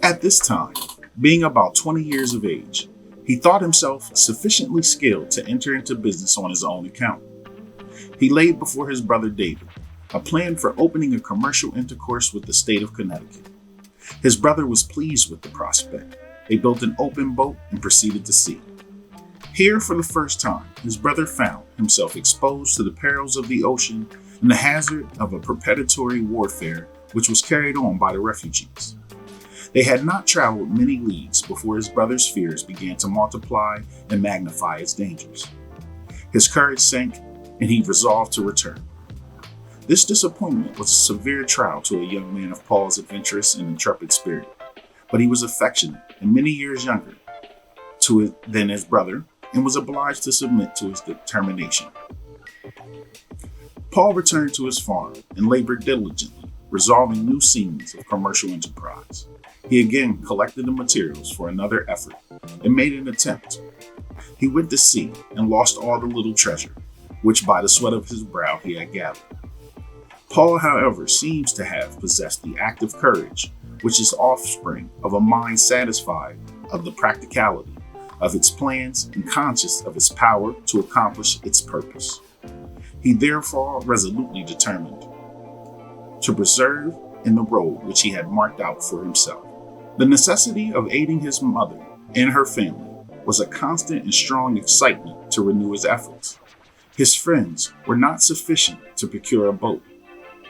At this time, being about 20 years of age, he thought himself sufficiently skilled to enter into business on his own account. He laid before his brother David a plan for opening a commercial intercourse with the state of Connecticut. His brother was pleased with the prospect. They built an open boat and proceeded to sea. Here, for the first time, his brother found himself exposed to the perils of the ocean and the hazard of a perpetuatory warfare which was carried on by the refugees. They had not traveled many leagues before his brother's fears began to multiply and magnify its dangers. His courage sank, and he resolved to return. This disappointment was a severe trial to a young man of Paul's adventurous and intrepid spirit, but he was affectionate and many years younger than his brother, and was obliged to submit to his determination. Paul returned to his farm and labored diligently, resolving new scenes of commercial enterprise. He again collected the materials for another effort and made an attempt. He went to sea and lost all the little treasure, which by the sweat of his brow he had gathered. Paul, however, seems to have possessed the active courage, which is offspring of a mind satisfied of the practicality of its plans and conscious of its power to accomplish its purpose. He therefore resolutely determined to persevere in the road which he had marked out for himself. The necessity of aiding his mother and her family was a constant and strong excitement to renew his efforts. His friends were not sufficient to procure a boat,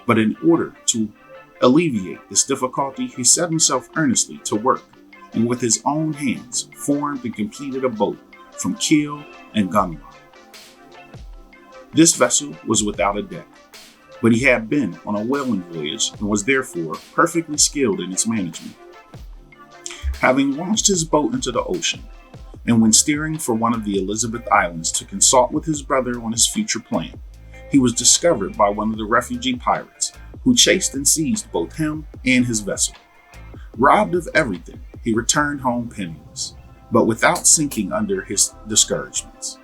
but in order to alleviate this difficulty, he set himself earnestly to work, and with his own hands formed and completed a boat from keel and gunwale. This vessel was without a deck, but he had been on a whaling voyage and was therefore perfectly skilled in its management. Having launched his boat into the ocean, and when steering for one of the Elizabeth Islands to consult with his brother on his future plan, he was discovered by one of the refugee pirates, who chased and seized both him and his vessel. Robbed of everything, he returned home penniless, but without sinking under his discouragements.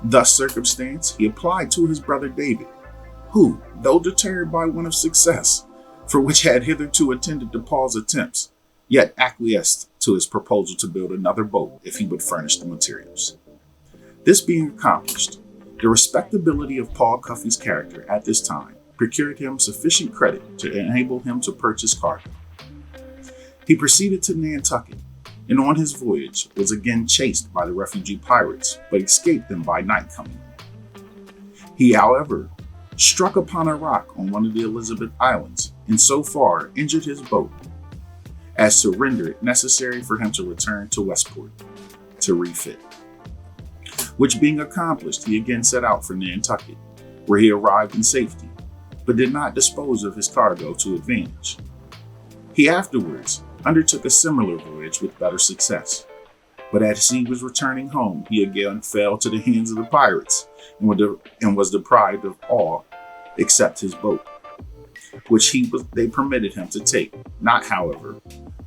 Thus circumstanced, he applied to his brother David, who, though deterred by one of success, for which had hitherto attended to Paul's attempts, yet acquiesced to his proposal to build another boat if he would furnish the materials. This being accomplished, the respectability of Paul Cuffe's character at this time procured him sufficient credit to enable him to purchase cargo. He proceeded to Nantucket, and on his voyage was again chased by the refugee pirates, but escaped them by night coming. He, however, struck upon a rock on one of the Elizabeth Islands, and so far injured his boat as to render it necessary for him to return to Westport to refit. Which being accomplished, he again set out for Nantucket, where he arrived in safety, but did not dispose of his cargo to advantage. He afterwards undertook a similar voyage with better success, but as he was returning home, he again fell to the hands of the pirates and was deprived of all except his boat, which they permitted him to take, not, however,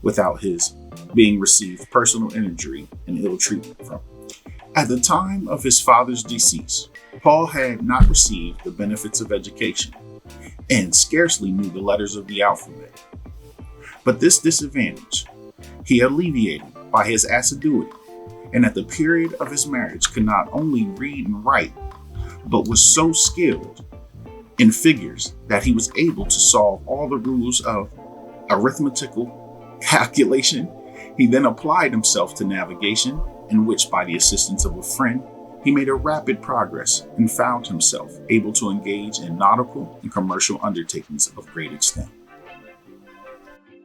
without his being received personal injury and ill treatment from. At the time of his father's decease, Paul had not received the benefits of education and scarcely knew the letters of the alphabet. But this disadvantage he alleviated by his assiduity, and at the period of his marriage could not only read and write, but was so skilled in figures that he was able to solve all the rules of arithmetical calculation. He then applied himself to navigation, in which, by the assistance of a friend, he made a rapid progress and found himself able to engage in nautical and commercial undertakings of great extent.